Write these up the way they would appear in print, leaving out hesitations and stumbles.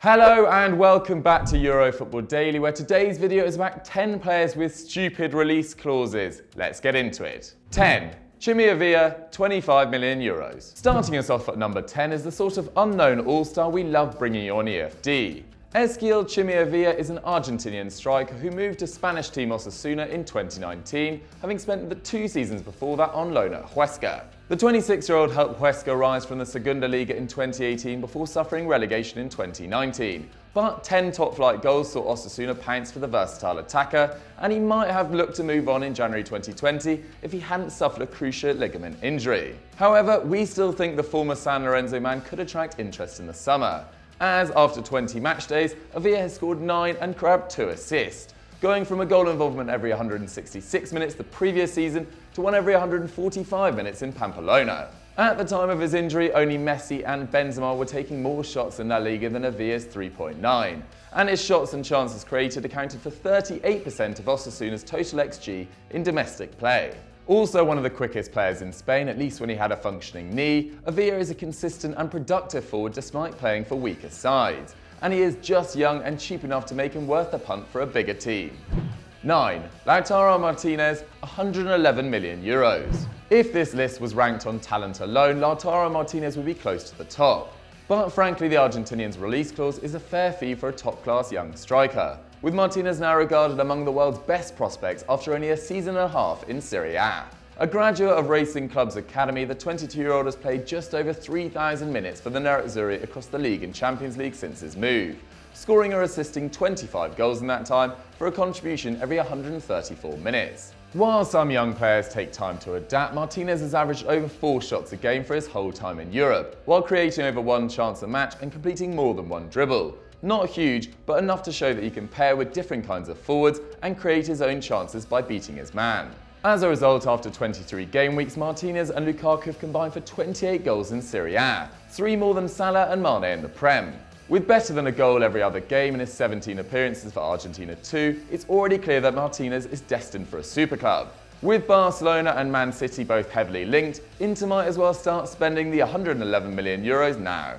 Hello and welcome back to Eurofootball Daily, where today's video is about 10 players with stupid release clauses. Let's get into it. 10. Chimy Ávila, 25 million euros. Starting us off at number 10 is the sort of unknown all-star we love bringing you on EFD. Chimy Ávila is an Argentinian striker who moved to Spanish team Osasuna in 2019, having spent the 2 seasons before that on loan at Huesca. The 26-year-old helped Huesca rise from the Segunda Liga in 2018 before suffering relegation in 2019. But 10 top-flight goals saw Osasuna pounce for the versatile attacker, and he might have looked to move on in January 2020 if he hadn't suffered a cruciate ligament injury. However, we still think the former San Lorenzo man could attract interest in the summer, as after 20 match days, Ávila has scored 9 and grabbed 2 assists, going from a goal involvement every 166 minutes the previous season to one every 145 minutes in Pamplona. At the time of his injury, only Messi and Benzema were taking more shots in La Liga than Avila's 3.9, and his shots and chances created accounted for 38% of Osasuna's total XG in domestic play. Also one of the quickest players in Spain, at least when he had a functioning knee, Ávila is a consistent and productive forward despite playing for weaker sides, and he is just young and cheap enough to make him worth the punt for a bigger team. 9. Lautaro Martínez, 111 million euros. If this list was ranked on talent alone, Lautaro Martínez would be close to the top. But frankly, the Argentinian's release clause is a fair fee for a top-class young striker, with Martinez now regarded among the world's best prospects after only a season and a half in Serie A. A graduate of Racing Club's academy, the 22-year-old has played just over 3,000 minutes for the Nerazzurri across the league and Champions League since his move, scoring or assisting 25 goals in that time for a contribution every 134 minutes. While some young players take time to adapt, Martinez has averaged over 4 shots a game for his whole time in Europe, while creating over 1 chance a match and completing more than 1 dribble. Not huge, but enough to show that he can pair with different kinds of forwards and create his own chances by beating his man. As a result, after 23 game weeks, Martinez and Lukaku have combined for 28 goals in Serie A, 3 more than Salah and Mane in the Prem. With better than a goal every other game in his 17 appearances for Argentina too, it's already clear that Martinez is destined for a super club. With Barcelona and Man City both heavily linked, Inter might as well start spending the 111 million euros now.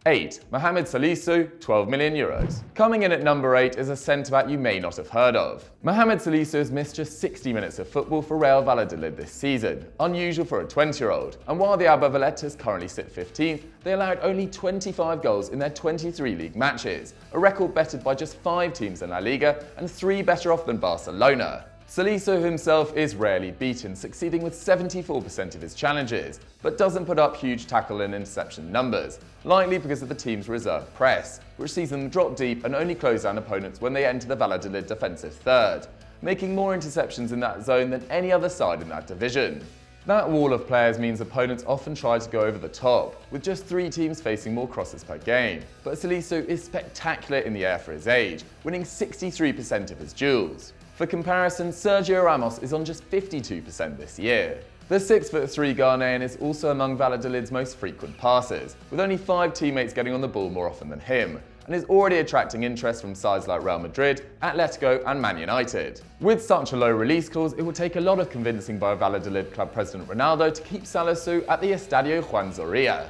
8. Mohammed Salisu, 12 million euros. Coming in at number 8 is a centre-back you may not have heard of. Mohammed Salisu has missed just 60 minutes of football for Real Valladolid this season, unusual for a 20-year-old, and while the Abervaletas currently sit 15th, they allowed only 25 goals in their 23 league matches, a record bettered by just 5 teams in La Liga and 3 better off than Barcelona. Salisu himself is rarely beaten, succeeding with 74% of his challenges, but doesn't put up huge tackle and interception numbers, likely because of the team's reserve press, which sees them drop deep and only close down opponents when they enter the Valladolid defensive third, making more interceptions in that zone than any other side in that division. That wall of players means opponents often try to go over the top, with just 3 teams facing more crosses per game, but Salisu is spectacular in the air for his age, winning 63% of his duels. For comparison, Sergio Ramos is on just 52% this year. The 6'3" Ghanaian is also among Valladolid's most frequent passers, with only 5 teammates getting on the ball more often than him, and is already attracting interest from sides like Real Madrid, Atletico and Man United. With such a low release clause, it will take a lot of convincing by Valladolid club president Ronaldo to keep Salisu at the Estadio Juan Zorrilla.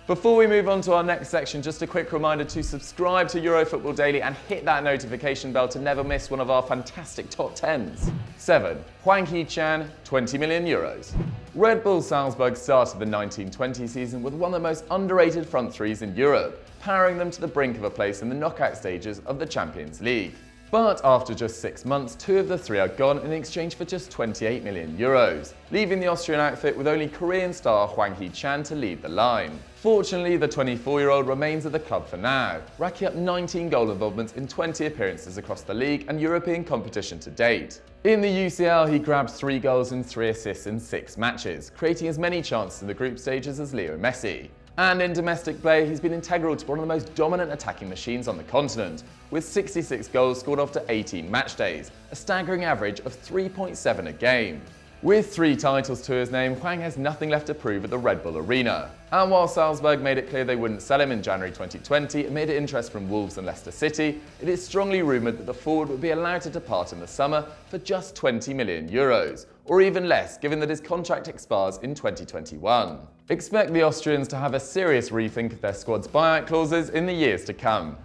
Before we move on to our next section, just a quick reminder to subscribe to Eurofootball Daily and hit that notification bell to never miss one of our fantastic top 10s. 7. Hwang Hee-Chan, 20 million euros. Red Bull Salzburg started the 1920 season with one of the most underrated front threes in Europe, powering them to the brink of a place in the knockout stages of the Champions League. But after just 6 months, 2 of the 3 are gone in exchange for just 28 million euros, leaving the Austrian outfit with only Korean star Hwang Hee-Chan to lead the line. Fortunately, the 24-year-old remains at the club for now, racking up 19 goal involvements in 20 appearances across the league and European competition to date. In the UCL, he grabbed 3 goals and 3 assists in 6 matches, creating as many chances in the group stages as Leo Messi. And in domestic play, he's been integral to one of the most dominant attacking machines on the continent, with 66 goals scored after 18 match days, a staggering average of 3.7 a game. With 3 titles to his name, Hwang has nothing left to prove at the Red Bull Arena. And while Salzburg made it clear they wouldn't sell him in January 2020 amid interest from Wolves and Leicester City, it is strongly rumoured that the forward would be allowed to depart in the summer for just 20 million euros, or even less given that his contract expires in 2021. Expect the Austrians to have a serious rethink of their squad's buyout clauses in the years to come.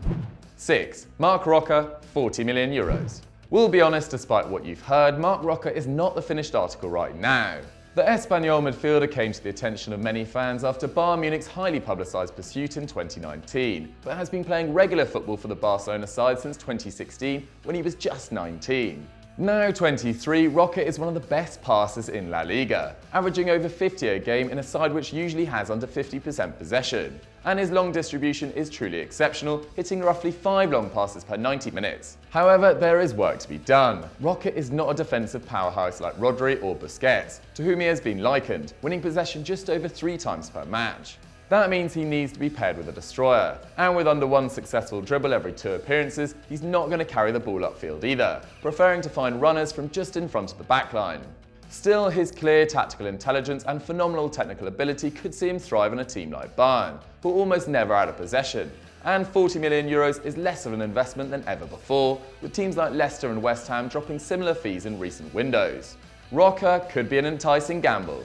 6. Marc Roca, €40 million. We'll be honest, despite what you've heard, Marc Roca is not the finished article right now. The Espanyol midfielder came to the attention of many fans after Bayern Munich's highly publicised pursuit in 2019, but has been playing regular football for the Barcelona side since 2016 when he was just 19. Now 23, Roca is one of the best passers in La Liga, averaging over 50 a game in a side which usually has under 50% possession. And his long distribution is truly exceptional, hitting roughly 5 long passes per 90 minutes. However, there is work to be done. Roca is not a defensive powerhouse like Rodri or Busquets, to whom he has been likened, winning possession just over 3 times per match. That means he needs to be paired with a destroyer, and with under 1 successful dribble every 2 appearances, he's not going to carry the ball upfield either, preferring to find runners from just in front of the backline. Still, his clear tactical intelligence and phenomenal technical ability could see him thrive on a team like Bayern, who are almost never out of possession, and €40 million is less of an investment than ever before, with teams like Leicester and West Ham dropping similar fees in recent windows. Roca could be an enticing gamble.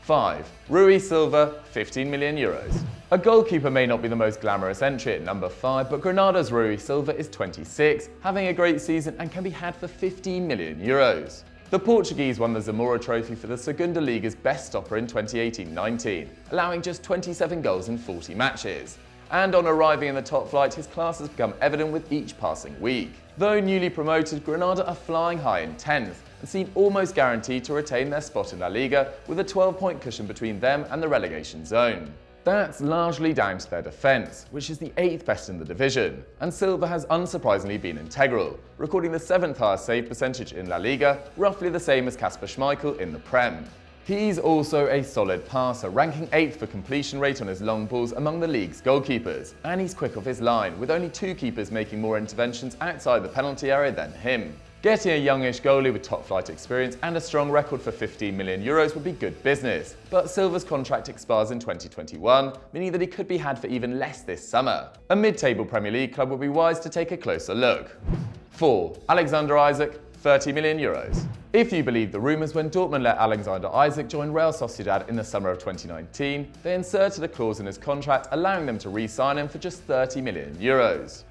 5. Rui Silva, €15 million. A goalkeeper may not be the most glamorous entry at number 5, but Granada's Rui Silva is 26, having a great season and can be had for €15 million. The Portuguese won the Zamora Trophy for the Segunda Liga's best stopper in 2018-19, allowing just 27 goals in 40 matches. And on arriving in the top flight, his class has become evident with each passing week. Though newly promoted, Granada are flying high in 10th and seem almost guaranteed to retain their spot in La Liga with a 12-point cushion between them and the relegation zone. That's largely down to their defence, which is the 8th best in the division, and Silva has unsurprisingly been integral, recording the 7th highest save percentage in La Liga, roughly the same as Kasper Schmeichel in the Prem. He's also a solid passer, ranking 8th for completion rate on his long balls among the league's goalkeepers, and he's quick off his line, with only 2 keepers making more interventions outside the penalty area than him. Getting a youngish goalie with top-flight experience and a strong record for €15 million would be good business, but Silva's contract expires in 2021, meaning that he could be had for even less this summer. A mid-table Premier League club would be wise to take a closer look. 4. Alexander Isak, €30 million. If you believe the rumours, when Dortmund let Alexander Isak join Real Sociedad in the summer of 2019, they inserted a clause in his contract allowing them to re-sign him for just €30 million.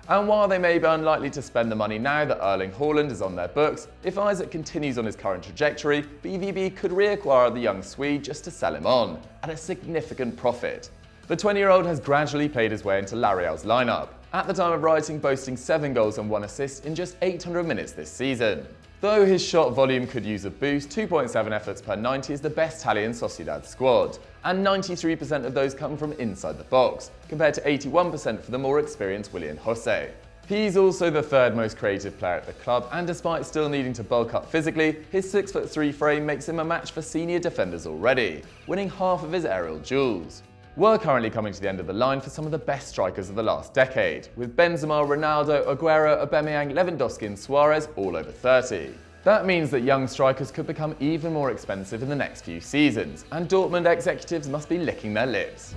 And while they may be unlikely to spend the money now that Erling Haaland is on their books, if Isak continues on his current trajectory, BVB could reacquire the young Swede just to sell him on, at a significant profit. The 20-year-old has gradually played his way into La Real's lineup, at the time of writing boasting 7 goals and 1 assist in just 800 minutes this season. Though his shot volume could use a boost, 2.7 efforts per 90 is the best tally in Sociedad's squad, and 93% of those come from inside the box, compared to 81% for the more experienced Willian José. He's also the 3rd most creative player at the club, and despite still needing to bulk up physically, his 6'3" frame makes him a match for senior defenders already, winning half of his aerial duels. We're currently coming to the end of the line for some of the best strikers of the last decade, with Benzema, Ronaldo, Aguero, Aubameyang, Lewandowski and Suarez all over 30. That means that young strikers could become even more expensive in the next few seasons, and Dortmund executives must be licking their lips.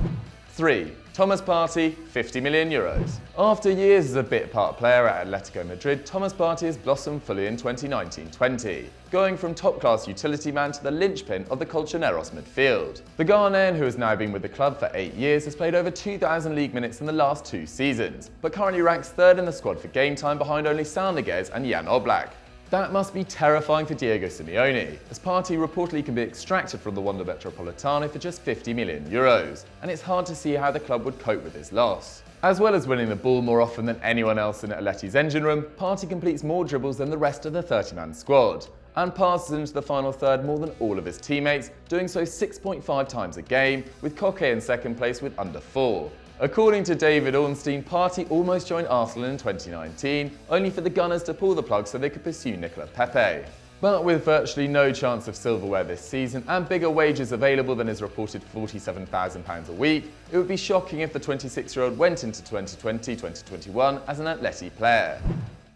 3. Thomas Partey, €50 million. After years as a bit part player at Atletico Madrid, Thomas Partey has blossomed fully in 2019-20, going from top-class utility man to the linchpin of the Colchoneros midfield. The Ghanaian, who has now been with the club for 8 years, has played over 2,000 league minutes in the last 2 seasons, but currently ranks 3rd in the squad for game time behind only Sal Niguez and Jan Oblak. That must be terrifying for Diego Simeone, as Partey reportedly can be extracted from the Wanda Metropolitano for just €50 million, and it's hard to see how the club would cope with his loss. As well as winning the ball more often than anyone else in Atleti's engine room, Partey completes more dribbles than the rest of the 30-man squad, and passes into the final third more than all of his teammates, doing so 6.5 times a game, with Koke in 2nd place with under 4. According to David Ornstein, Partey almost joined Arsenal in 2019, only for the Gunners to pull the plug so they could pursue Nicola Pepe. But with virtually no chance of silverware this season and bigger wages available than his reported £47,000 a week, it would be shocking if the 26-year-old went into 2020-2021 as an Atleti player.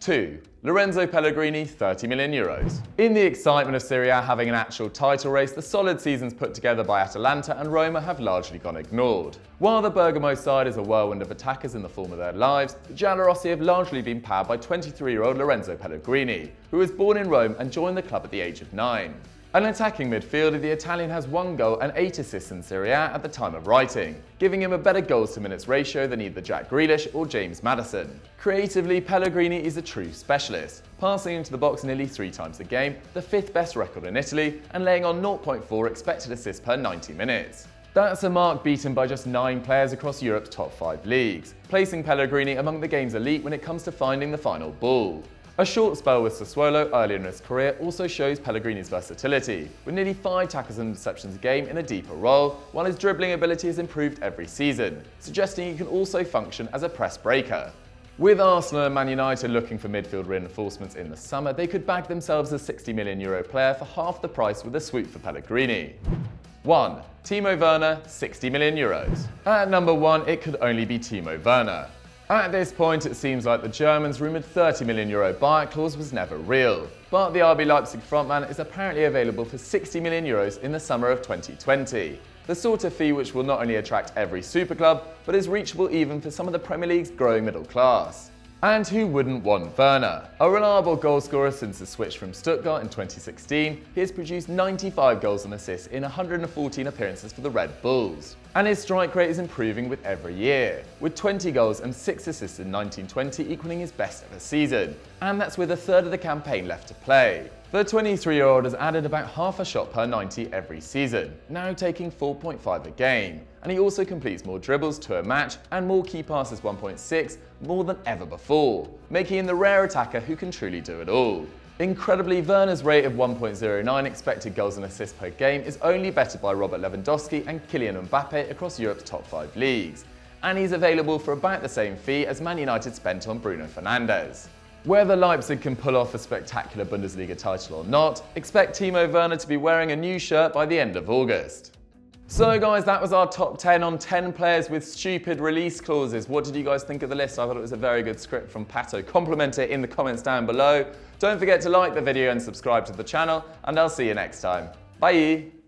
2. Lorenzo Pellegrini, €30 million. In the excitement of Serie A having an actual title race, the solid seasons put together by Atalanta and Roma have largely gone ignored. While the Bergamo side is a whirlwind of attackers in the form of their lives, the Giallorossi have largely been powered by 23-year-old Lorenzo Pellegrini, who was born in Rome and joined the club at the age of 9. An attacking midfielder, the Italian has 1 goal and 8 assists in Serie A at the time of writing, giving him a better goals to minutes ratio than either Jack Grealish or James Maddison. Creatively, Pellegrini is a true specialist, passing into the box nearly 3 times a game, the 5th best record in Italy, and laying on 0.4 expected assists per 90 minutes. That's a mark beaten by just 9 players across Europe's top 5 leagues, placing Pellegrini among the game's elite when it comes to finding the final ball. A short spell with Sassuolo earlier in his career also shows Pellegrini's versatility, with nearly 5 tackles and interceptions a game in a deeper role, while his dribbling ability has improved every season, suggesting he can also function as a press breaker. With Arsenal and Man United looking for midfield reinforcements in the summer, they could bag themselves a €60 million player for half the price with a swoop for Pellegrini. 1. Timo Werner, €60 million. At number 1, it could only be Timo Werner. At this point, it seems like the German's rumoured €30 million buyout clause was never real, but the RB Leipzig frontman is apparently available for €60 million in the summer of 2020. The sort of fee which will not only attract every super club, but is reachable even for some of the Premier League's growing middle class. And who wouldn't want Werner? A reliable goalscorer since the switch from Stuttgart in 2016, he has produced 95 goals and assists in 114 appearances for the Red Bulls. And his strike rate is improving with every year, with 20 goals and 6 assists in 1920 equaling his best ever season. And that's with a third of the campaign left to play. The 23-year-old has added about half a shot per 90 every season, now taking 4.5 a game. And he also completes more dribbles to a match and more key passes 1.6 more than ever before, making him the rare attacker who can truly do it all. Incredibly, Werner's rate of 1.09 expected goals and assists per game is only bettered by Robert Lewandowski and Kylian Mbappe across Europe's top 5 leagues. And he's available for about the same fee as Man United spent on Bruno Fernandes. Whether Leipzig can pull off a spectacular Bundesliga title or not, expect Timo Werner to be wearing a new shirt by the end of August. So guys, that was our top 10 on 10 players with stupid release clauses. What did you guys think of the list? I thought it was a very good script from Pato. Comment it in the comments down below. Don't forget to like the video and subscribe to the channel, and I'll see you next time. Bye!